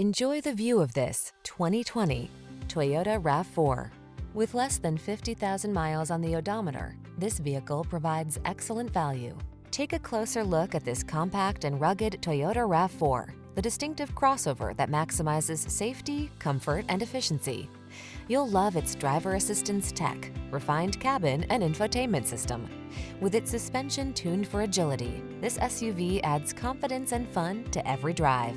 Enjoy the view of this 2020 Toyota RAV4. With less than 50,000 miles on the odometer, this vehicle provides excellent value. Take a closer look at this compact and rugged Toyota RAV4, the distinctive crossover that maximizes safety, comfort, and efficiency. You'll love its driver assistance tech, refined cabin, and infotainment system. With its suspension tuned for agility, this SUV adds confidence and fun to every drive.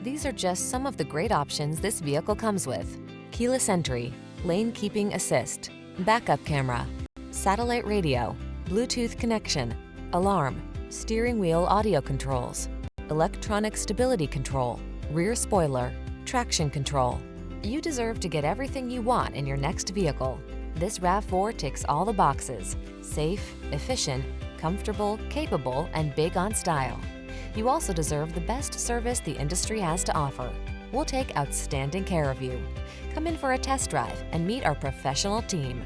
These are just some of the great options this vehicle comes with: keyless entry, lane keeping assist, backup camera, satellite radio, Bluetooth connection, alarm, steering wheel audio controls, electronic stability control, rear spoiler, traction control. You deserve to get everything you want in your next vehicle. This RAV4 ticks all the boxes: safe, efficient, comfortable, capable, and big on style. You also deserve the best service the industry has to offer. We'll take outstanding care of you. Come in for a test drive and meet our professional team.